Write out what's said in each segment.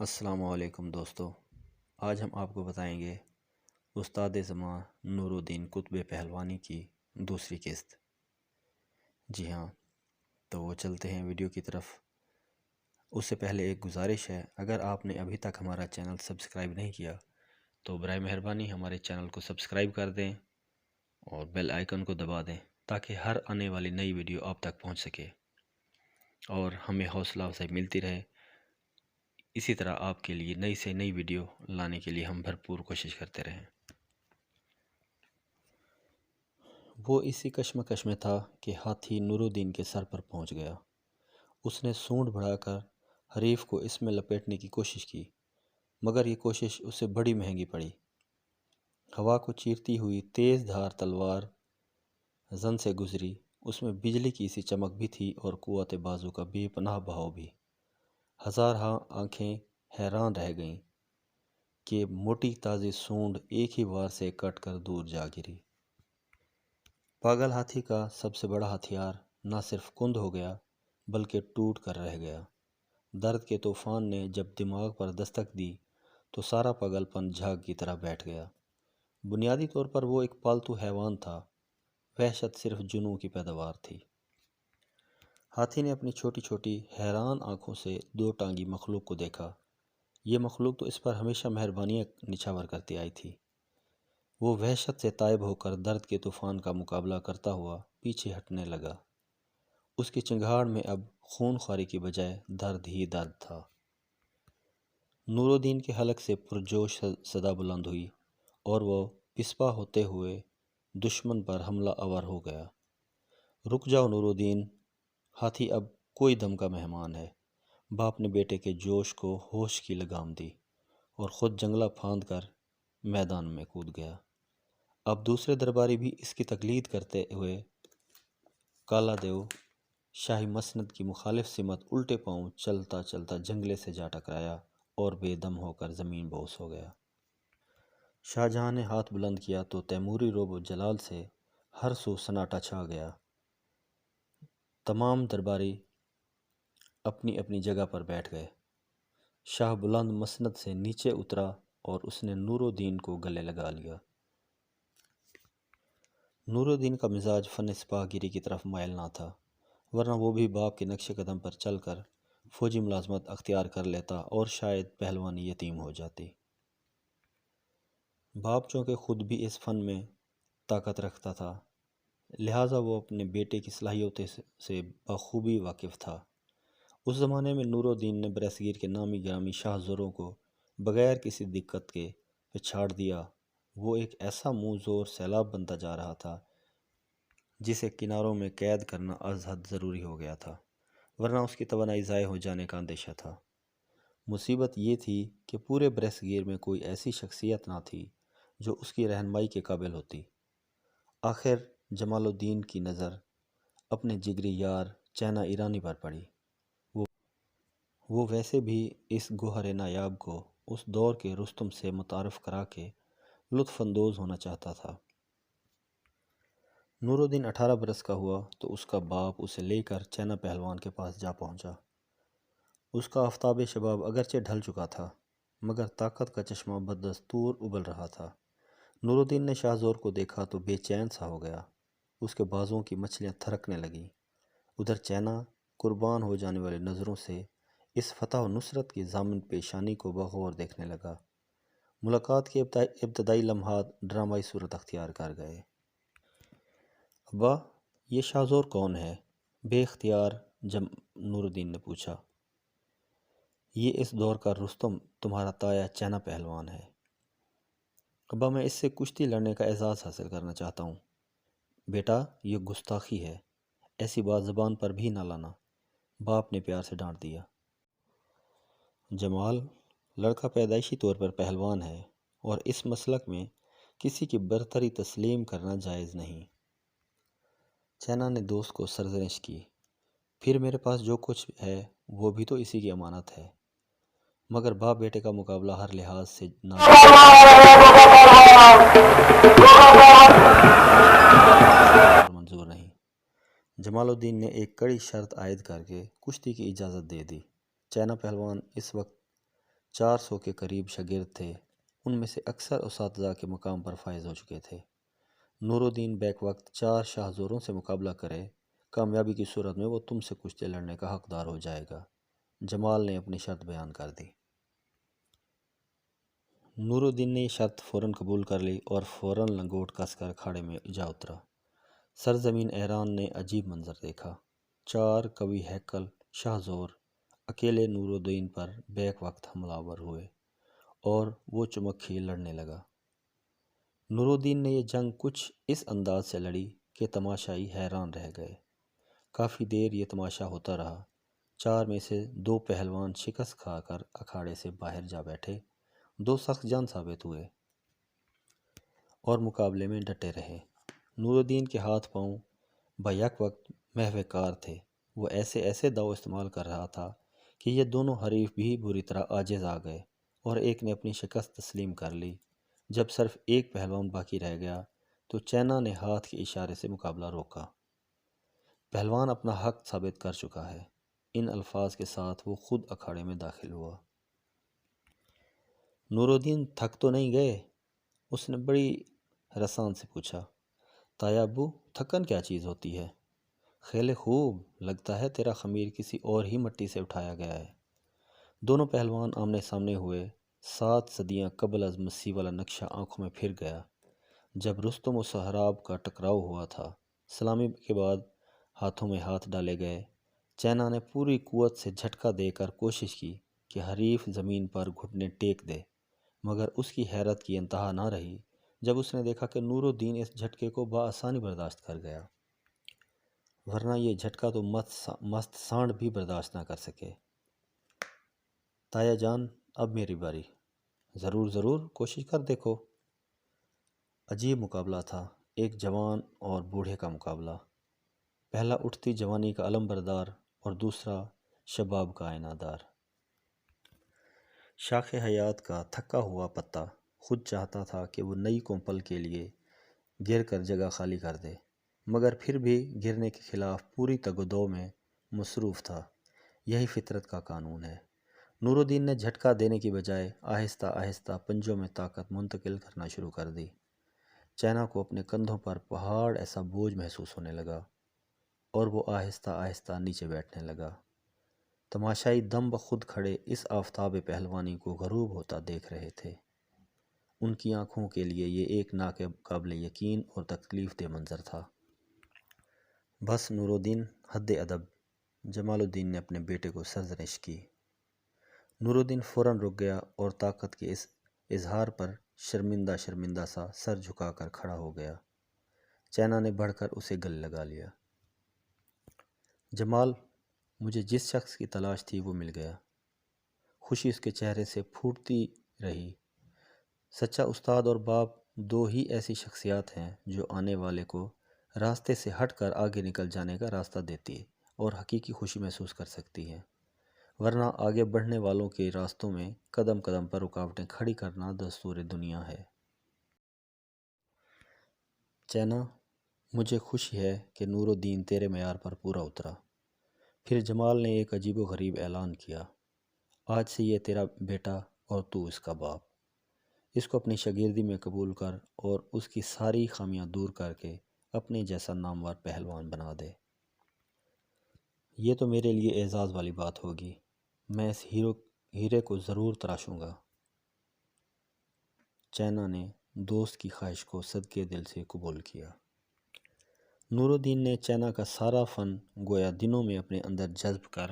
السلام علیکم دوستو، آج ہم آپ کو بتائیں گے استاد زمان نور الدین قطب پہلوانی کی دوسری قسط۔ جی ہاں، تو وہ چلتے ہیں ویڈیو کی طرف۔ اس سے پہلے ایک گزارش ہے، اگر آپ نے ابھی تک ہمارا چینل سبسکرائب نہیں کیا تو برائے مہربانی ہمارے چینل کو سبسکرائب کر دیں اور بیل آئیکن کو دبا دیں تاکہ ہر آنے والی نئی ویڈیو آپ تک پہنچ سکے اور ہمیں حوصلہ افزائی ملتی رہے۔ اسی طرح آپ کے لیے نئی سے نئی ویڈیو لانے کے لیے ہم بھرپور کوشش کرتے رہیں۔ وہ اسی کشمکش میں تھا کہ ہاتھی نور الدین کے سر پر پہنچ گیا۔ اس نے سونڈ بڑھا کر حریف کو اس میں لپیٹنے کی کوشش کی، مگر یہ کوشش اسے بڑی مہنگی پڑی۔ ہوا کو چیرتی ہوئی تیز دھار تلوار زن سے گزری، اس میں بجلی کی سی چمک بھی تھی اور قوت بازو کا بے پناہ بہاؤ بھی۔ ہزارہا آنکھیں حیران رہ گئیں کہ موٹی تازی سونڈ ایک ہی وار سے کٹ کر دور جا گری۔ پاگل ہاتھی کا سب سے بڑا ہتھیار نہ صرف کند ہو گیا بلکہ ٹوٹ کر رہ گیا۔ درد کے طوفان نے جب دماغ پر دستک دی تو سارا پاگل پن جھاگ کی طرح بیٹھ گیا۔ بنیادی طور پر وہ ایک پالتو حیوان تھا، وحشت صرف جنوں کی پیداوار تھی۔ ہاتھی نے اپنی چھوٹی چھوٹی حیران آنکھوں سے دو ٹانگی مخلوق کو دیکھا۔ یہ مخلوق تو اس پر ہمیشہ مہربانیاں نچھاور کرتی آئی تھی۔ وہ وحشت سے تائب ہو کر درد کے طوفان کا مقابلہ کرتا ہوا پیچھے ہٹنے لگا۔ اس کی چنگھاڑ میں اب خون خواری کی بجائے درد ہی درد تھا۔ نور الدین کے حلق سے پرجوش صدا بلند ہوئی اور وہ پسپا ہوتے ہوئے دشمن پر حملہ آور ہو گیا۔ رک جاؤ نور الدین، ہاتھی اب کوئی دم کا مہمان ہے۔ باپ نے بیٹے کے جوش کو ہوش کی لگام دی اور خود جنگلہ پھاند کر میدان میں کود گیا۔ اب دوسرے درباری بھی اس کی تقلید کرتے ہوئے کالا دیو شاہی مسند کی مخالف سمت الٹے پاؤں چلتا چلتا جنگلے سے جا ٹکرایا اور بے دم ہو کر زمین بوس ہو گیا۔ شاہجہاں نے ہاتھ بلند کیا تو تیموری رعب و جلال سے ہر سو سناٹا چھا گیا۔ تمام درباری اپنی اپنی جگہ پر بیٹھ گئے۔ شاہ بلند مسند سے نیچے اترا اور اس نے نور الدین کو گلے لگا لیا۔ نور الدین کا مزاج فن سپاہ گیری کی طرف مائل نہ تھا، ورنہ وہ بھی باپ کے نقش قدم پر چل کر فوجی ملازمت اختیار کر لیتا اور شاید پہلوانی یتیم ہو جاتی۔ باپ چونکہ خود بھی اس فن میں طاقت رکھتا تھا، لہٰذا وہ اپنے بیٹے کی صلاحیتوں سے بخوبی واقف تھا۔ اس زمانے میں نور الدین نے برصغیر کے نامی گرامی شاہ زوروں کو بغیر کسی دقت کے پچھاڑ دیا۔ وہ ایک ایسا منہ زور سیلاب بنتا جا رہا تھا جسے کناروں میں قید کرنا از حد ضروری ہو گیا تھا، ورنہ اس کی توانائی ضائع ہو جانے کا اندیشہ تھا۔ مصیبت یہ تھی کہ پورے برصغیر میں کوئی ایسی شخصیت نہ تھی جو اس کی رہنمائی کے قابل ہوتی۔ آخر جمال الدین کی نظر اپنے جگری یار چینا ایرانی پر پڑی۔ وہ ویسے بھی اس گوہر نایاب کو اس دور کے رستم سے متعارف کرا کے لطف اندوز ہونا چاہتا تھا۔ نور الدین 18 برس کا ہوا تو اس کا باپ اسے لے کر چینا پہلوان کے پاس جا پہنچا۔ اس کا آفتاب شباب اگرچہ ڈھل چکا تھا مگر طاقت کا چشمہ بدستور ابل رہا تھا۔ نور الدین نے شاہ زور کو دیکھا تو بے چین سا ہو گیا۔ اس کے بازوؤں کی مچھلیاں تھرکنے لگیں۔ ادھر چینا قربان ہو جانے والی نظروں سے اس فتح و نصرت کی ضامن پیشانی کو بغور دیکھنے لگا۔ ملاقات کے ابتدائی لمحات ڈرامائی صورت اختیار کر گئے۔ ابا، یہ شاہ زور کون ہے؟ بے اختیار نور الدین نے پوچھا۔ یہ اس دور کا رستم، تمہارا تایا چینا پہلوان ہے۔ ابا، میں اس سے کشتی لڑنے کا اعزاز حاصل کرنا چاہتا ہوں۔ بیٹا، یہ گستاخی ہے، ایسی بات زبان پر بھی نہ لانا، باپ نے پیار سے ڈانٹ دیا۔ جمال، لڑکا پیدائشی طور پر پہلوان ہے اور اس مسلک میں کسی کی برتری تسلیم کرنا جائز نہیں۔ چینا نے دوست کو سرزنش کی۔ پھر میرے پاس جو کچھ ہے وہ بھی تو اسی کی امانت ہے، مگر باپ بیٹے کا مقابلہ ہر لحاظ سے منظور نہیں۔ جمال الدین نے ایک کڑی شرط عائد کر کے کشتی کی اجازت دے دی۔ چینا پہلوان اس وقت 400 کے قریب شاگرد تھے، ان میں سے اکثر اساتذہ کے مقام پر فائز ہو چکے تھے۔ نور الدین بیک وقت 4 شاہ زوروں سے مقابلہ کرے، کامیابی کی صورت میں وہ تم سے کشتی لڑنے کا حقدار ہو جائے گا۔ جمال نے اپنی شرط بیان کر دی۔ نور الدین نے یہ شرط فوراً قبول کر لی اور فوراً لنگوٹ کس کر کھاڑے میں جا اترا۔ سرزمین ایران نے عجیب منظر دیکھا۔ 4 قوی ہیکل شاہ زور اکیلے نور الدین پر بیک وقت حملہ آور ہوئے اور وہ چمکھی لڑنے لگا۔ نور الدین نے یہ جنگ کچھ اس انداز سے لڑی کہ تماشائی حیران رہ گئے۔ کافی دیر یہ تماشا ہوتا رہا۔ 4 میں سے 2 پہلوان شکست کھا کر اکھاڑے سے باہر جا بیٹھے، 2 سخت جان ثابت ہوئے اور مقابلے میں ڈٹے رہے۔ نور الدین کے ہاتھ پاؤں بیک وقت محو کار تھے۔ وہ ایسے داؤ استعمال کر رہا تھا کہ یہ دونوں حریف بھی بری طرح عاجز آ گئے اور ایک نے اپنی شکست تسلیم کر لی۔ جب صرف ایک پہلوان باقی رہ گیا تو چینا نے ہاتھ کے اشارے سے مقابلہ روکا۔ پہلوان اپنا حق ثابت کر چکا ہے۔ ان الفاظ کے ساتھ وہ خود اکھاڑے میں داخل ہوا۔ نور الدین تھک تو نہیں گئے؟ اس نے بڑی رسان سے پوچھا۔ تایا ابو، تھکن کیا چیز ہوتی ہے؟ خیل خوب، لگتا ہے تیرا خمیر کسی اور ہی مٹی سے اٹھایا گیا ہے۔ دونوں پہلوان آمنے سامنے ہوئے۔ 7 صدیاں قبل از مسیح والا نقشہ آنکھوں میں پھر گیا جب رستم و سہراب کا ٹکراؤ ہوا تھا۔ سلامی کے بعد ہاتھوں میں ہاتھ ڈالے گئے۔ چینا نے پوری قوت سے جھٹکا دے کر کوشش کی کہ حریف زمین پر گھٹنے ٹیک دے، مگر اس کی حیرت کی انتہا نہ رہی جب اس نے دیکھا کہ نور الدین اس جھٹکے کو بآسانی برداشت کر گیا، ورنہ یہ جھٹکا تو مست سانڈ بھی برداشت نہ کر سکے۔ تایا جان، اب میری باری۔ ضرور کوشش کر دیکھو۔ عجیب مقابلہ تھا، ایک جوان اور بوڑھے کا مقابلہ۔ پہلا اٹھتی جوانی کا علم بردار اور دوسرا شباب کا آئینہ دار۔ شاخ حیات کا تھکا ہوا پتا خود چاہتا تھا کہ وہ نئی کومپل کے لیے گر کر جگہ خالی کر دے، مگر پھر بھی گرنے کے خلاف پوری تگ و دو میں مصروف تھا۔ یہی فطرت کا قانون ہے۔ نور الدین نے جھٹکا دینے کی بجائے آہستہ آہستہ پنجوں میں طاقت منتقل کرنا شروع کر دی۔ چینا کو اپنے کندھوں پر پہاڑ ایسا بوجھ محسوس ہونے لگا اور وہ آہستہ آہستہ نیچے بیٹھنے لگا۔ تماشائی دم بخود کھڑے اس آفتاب پہلوانی کو غروب ہوتا دیکھ رہے تھے۔ ان کی آنکھوں کے لیے یہ ایک ناقابل یقین اور تکلیف دہ منظر تھا۔ بس نور الدین، حد ادب، جمال الدین نے اپنے بیٹے کو سرزنش کی۔ نور الدین فوراً رک گیا اور طاقت کے اس اظہار پر شرمندہ سا سر جھکا کر کھڑا ہو گیا۔ چینا نے بڑھ کر اسے گلے لگا لیا۔ جمال، مجھے جس شخص کی تلاش تھی وہ مل گیا۔ خوشی اس کے چہرے سے پھوٹتی رہی۔ سچا استاد اور باپ 2 ہی ایسی شخصیات ہیں جو آنے والے کو راستے سے ہٹ کر آگے نکل جانے کا راستہ دیتی اور حقیقی خوشی محسوس کر سکتی ہیں، ورنہ آگے بڑھنے والوں کے راستوں میں قدم قدم پر رکاوٹیں کھڑی کرنا دستور دنیا ہے۔ چینا، مجھے خوشی ہے کہ نور الدین تیرے معیار پر پورا اترا۔ پھر جمال نے ایک عجیب و غریب اعلان کیا۔ آج سے یہ تیرا بیٹا اور تو اس کا باپ۔ اس کو اپنی شاگردی میں قبول کر اور اس کی ساری خامیاں دور کر کے اپنے جیسا نامور پہلوان بنا دے۔ یہ تو میرے لیے اعزاز والی بات ہوگی۔ میں اس ہیرے کو ضرور تراشوں گا۔ چینا نے دوست کی خواہش کو صدقے دل سے قبول کیا۔ نور الدین نے چینا کا سارا فن گویا دنوں میں اپنے اندر جذب کر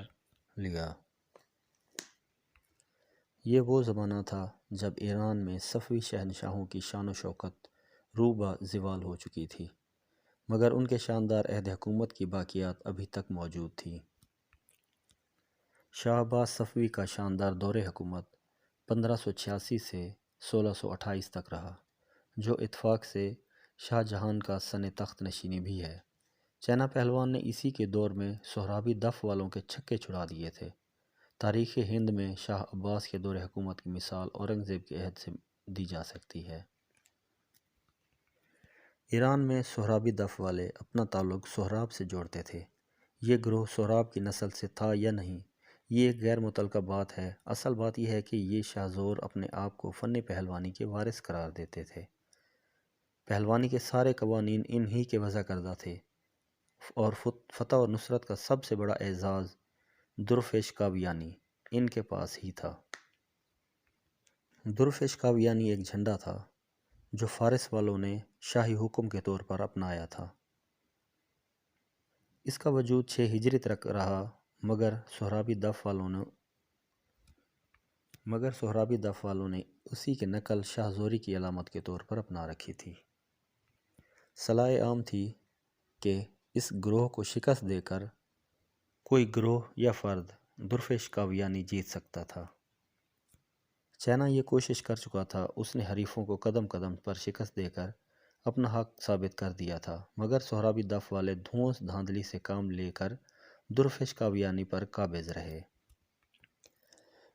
لیا۔ یہ وہ زمانہ تھا جب ایران میں صفوی شہنشاہوں کی شان و شوکت روبہ زوال ہو چکی تھی، مگر ان کے شاندار عہد حکومت کی باقیات ابھی تک موجود تھیں۔ شاہ عباس صفوی کا شاندار دور حکومت 1586 سے 1628 تک رہا، جو اتفاق سے شاہ جہان کا سن تخت نشینی بھی ہے۔ چینا پہلوان نے اسی کے دور میں سہرابی دف والوں کے چھکے چھڑا دیے تھے۔ تاریخ ہند میں شاہ عباس کے دور حکومت کی مثال اورنگزیب کے عہد سے دی جا سکتی ہے۔ ایران میں سہرابی دف والے اپنا تعلق سہراب سے جوڑتے تھے۔ یہ گروہ سہراب کی نسل سے تھا یا نہیں، یہ ایک غیر متعلقہ بات ہے، اصل بات یہ ہے کہ یہ شاہ زور اپنے آپ کو فن پہلوانی کے وارث قرار دیتے تھے۔ پہلوانی کے سارے قوانین انہی کے وضع کردہ تھے، اور فتح اور نصرت کا سب سے بڑا اعزاز درفش کاویانی ان کے پاس ہی تھا۔ درفش کاویانی ایک جھنڈا تھا جو فارس والوں نے شاہی حکم کے طور پر اپنایا تھا۔ اس کا وجود 6 ہجری تک رہا، مگر سہرابی دف والوں نے اسی کی نقل شاہ زوری کی علامت کے طور پر اپنا رکھی تھی۔ صلاح عام تھی کہ اس گروہ کو شکست دے کر کوئی گروہ یا فرد درفش کاویانی جیت سکتا تھا۔ چائنا یہ کوشش کر چکا تھا، اس نے حریفوں کو قدم قدم پر شکست دے کر اپنا حق ثابت کر دیا تھا، مگر سہرابی دف والے دھونس دھاندلی سے کام لے کر درفش کاویانی پر قابض رہے۔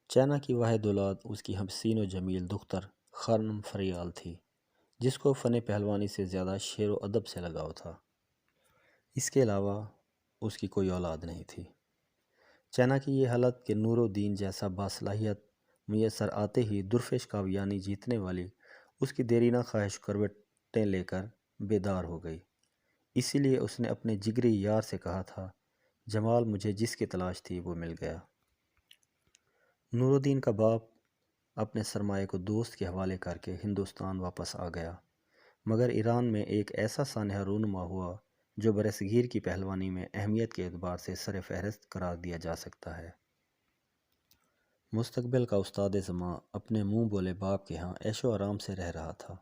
چائنا کی واحد اولاد اس کی حسین و جمیل دختر خانم فریال تھی، جس کو فن پہلوانی سے زیادہ شعر و ادب سے لگاؤ تھا۔ اس کے علاوہ اس کی کوئی اولاد نہیں تھی۔ چائنا کی یہ حالت کہ نور الدین جیسا باصلاحیت میسر آتے ہی درفش کاویانی جیتنے والی اس کی دیرینہ خواہش کروٹیں لے کر بیدار ہو گئی۔ اسی لیے اس نے اپنے جگری یار سے کہا تھا، جمال مجھے جس کی تلاش تھی وہ مل گیا۔ نور الدین کا باپ اپنے سرمایہ کو دوست کے حوالے کر کے ہندوستان واپس آ گیا، مگر ایران میں ایک ایسا سانحہ رونما ہوا جو برصغیر کی پہلوانی میں اہمیت کے اعتبار سے سر فہرست قرار دیا جا سکتا ہے۔ مستقبل کا استاد زماں اپنے منہ بولے باپ کے ہاں عیش و آرام سے رہ رہا تھا۔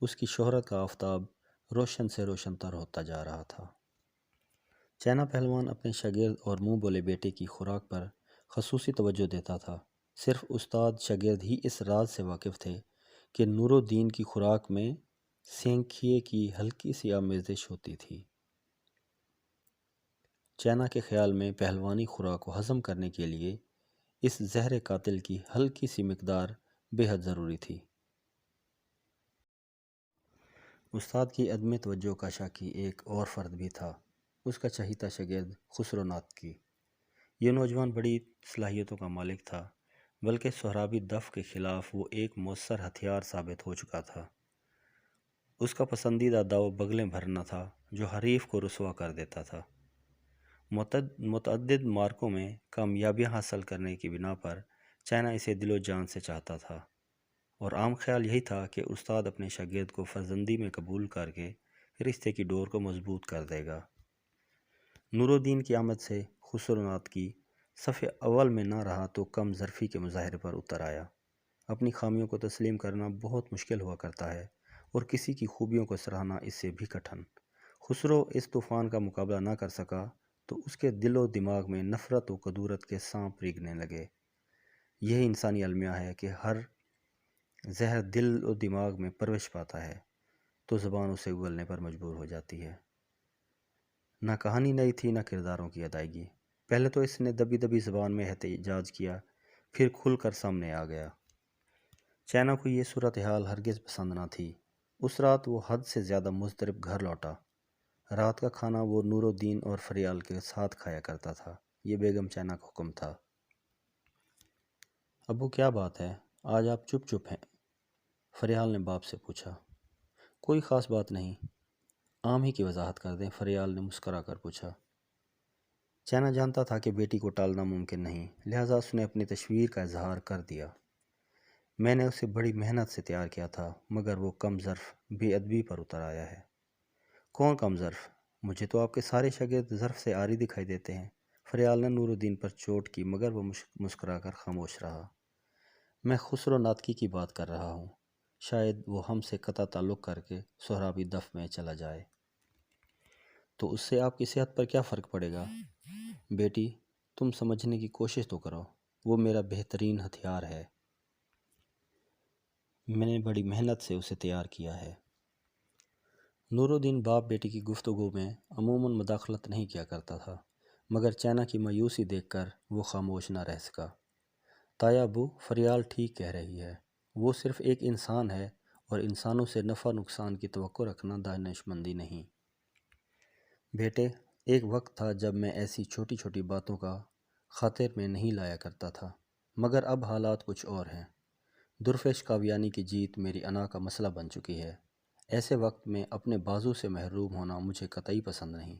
اس کی شہرت کا آفتاب روشن سے روشن تر ہوتا جا رہا تھا۔ چائنا پہلوان اپنے شاگرد اور منہ بولے بیٹے کی خوراک پر خصوصی توجہ دیتا تھا۔ صرف استاد شاگرد ہی اس راز سے واقف تھے کہ نور الدین کی خوراک میں سینکھیے کی ہلکی سی آمیزش ہوتی تھی۔ چائنا کے خیال میں پہلوانی خوراک کو ہضم کرنے کے لیے اس زہر قاتل کی ہلکی سی مقدار بے حد ضروری تھی۔ استاد کی عدم توجہ کا شاکی ایک اور فرد بھی تھا، اس کا چہیتا شاگرد خسرو ناطقی۔ یہ نوجوان بڑی صلاحیتوں کا مالک تھا، بلکہ سہرابی دف کے خلاف وہ ایک مؤثر ہتھیار ثابت ہو چکا تھا۔ اس کا پسندیدہ داؤ بغلیں بھرنا تھا، جو حریف کو رسوا کر دیتا تھا۔ متعدد مارکوں میں کامیابیاں حاصل کرنے کی بنا پر چائنا اسے دل و جان سے چاہتا تھا، اور عام خیال یہی تھا کہ استاد اپنے شاگرد کو فرزندی میں قبول کر کے رشتے کی ڈور کو مضبوط کر دے گا۔ نور الدین کی آمد سے خسرو ناطقی صف اول میں نہ رہا تو کم ظرفی کے مظاہرے پر اتر آیا۔ اپنی خامیوں کو تسلیم کرنا بہت مشکل ہوا کرتا ہے، اور کسی کی خوبیوں کو سراہنا اس سے بھی کٹھن۔ خسرو اس طوفان کا مقابلہ نہ کر سکا تو اس کے دل و دماغ میں نفرت و کدورت کے سانپ ریگنے لگے۔ یہی انسانی المیہ ہے کہ ہر زہر دل و دماغ میں پرورش پاتا ہے تو زبان اسے اگلنے پر مجبور ہو جاتی ہے۔ نہ کہانی نئی تھی، نہ کرداروں کی ادائیگی۔ پہلے تو اس نے دبی دبی زبان میں احتجاج کیا، پھر کھل کر سامنے آ گیا۔ چائنا کو یہ صورتحال ہرگز پسند نہ تھی۔ اس رات وہ حد سے زیادہ مضطرب گھر لوٹا۔ رات کا کھانا وہ نور الدین اور فریال کے ساتھ کھایا کرتا تھا۔ یہ بیگم چائنا کا حکم تھا۔ ابو کیا بات ہے، آج آپ چپ چپ ہیں؟ فریال نے باپ سے پوچھا۔ کوئی خاص بات نہیں، عام ہی کی وضاحت کر دیں، فریال نے مسکرا کر پوچھا۔ چائنا جانتا تھا کہ بیٹی کو ٹالنا ممکن نہیں، لہٰذا اس نے اپنی تشویر کا اظہار کر دیا۔ میں نے اسے بڑی محنت سے تیار کیا تھا، مگر وہ کم ظرف بے ادبی پر اتر آیا ہے۔ کون کم ظرف؟ مجھے تو آپ کے سارے شاگرد ظرف سے عاری دکھائی دیتے ہیں۔ فریال نے نور الدین پر چوٹ کی، مگر وہ مسکرا کر خاموش رہا۔ میں خسرو ناطقی کی بات کر رہا ہوں، شاید وہ ہم سے قطع تعلق کر کے سہرابی دف میں چلا جائے تو اس سے آپ کی صحت پر کیا فرق پڑے گا؟ بیٹی، تم سمجھنے کی کوشش تو کرو، وہ میرا بہترین ہتھیار ہے۔ میں نے بڑی محنت سے اسے تیار کیا ہے۔ نور الدین باپ بیٹی کی گفتگو میں عموماً مداخلت نہیں کیا کرتا تھا، مگر چائنا کی مایوسی دیکھ کر وہ خاموش نہ رہ سکا۔ تایا ابو، فریال ٹھیک کہہ رہی ہے، وہ صرف ایک انسان ہے، اور انسانوں سے نفع نقصان کی توقع رکھنا دانشمندی نہیں۔ بیٹے، ایک وقت تھا جب میں ایسی چھوٹی چھوٹی باتوں کا خاطر میں نہیں لایا کرتا تھا، مگر اب حالات کچھ اور ہیں۔ درفیش قاویانی کی جیت میری انا کا مسئلہ بن چکی ہے۔ ایسے وقت میں اپنے بازو سے محروم ہونا مجھے قطعی پسند نہیں۔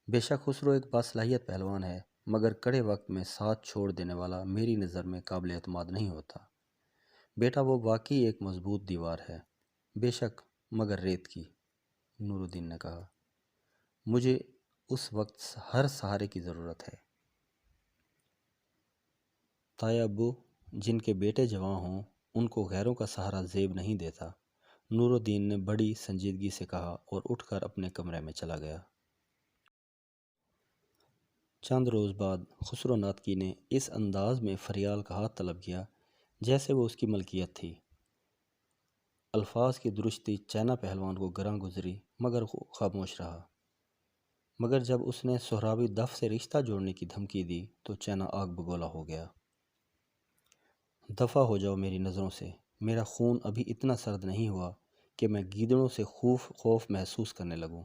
بے شک خسرو ایک باصلاحیت پہلوان ہے، مگر کڑے وقت میں ساتھ چھوڑ دینے والا میری نظر میں قابل اعتماد نہیں ہوتا۔ بیٹا وہ واقعی ایک مضبوط دیوار ہے، بے شک مگر ریت کی، نور الدین نے کہا۔ مجھے اس وقت ہر سہارے کی ضرورت ہے۔ تایا ابو جن کے بیٹے جواں ہوں ان کو غیروں کا سہارا زیب نہیں دیتا، نور الدین نے بڑی سنجیدگی سے کہا اور اٹھ کر اپنے کمرے میں چلا گیا۔ چند روز بعد خسرو ناطقی نے اس انداز میں فریال کا ہاتھ طلب کیا جیسے وہ اس کی ملکیت تھی۔ الفاظ کی درستی چینا پہلوان کو گراں گزری مگر خاموش رہا۔ مگر جب اس نے سہرابی دف سے رشتہ جوڑنے کی دھمکی دی تو چینا آگ بگولا ہو گیا۔ دفع ہو جاؤ میری نظروں سے، میرا خون ابھی اتنا سرد نہیں ہوا کہ میں گیدڑوں سے خوف محسوس کرنے لگوں۔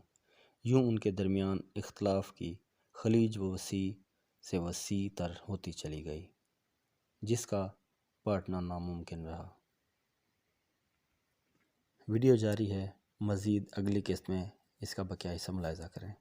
یوں ان کے درمیان اختلاف کی خلیج وسیع سے وسیع تر ہوتی چلی گئی، جس کا پاٹنا ناممکن رہا۔ ویڈیو جاری ہے، مزید اگلی قسط میں اس کا بقیہ حصہ ملاحظہ کریں۔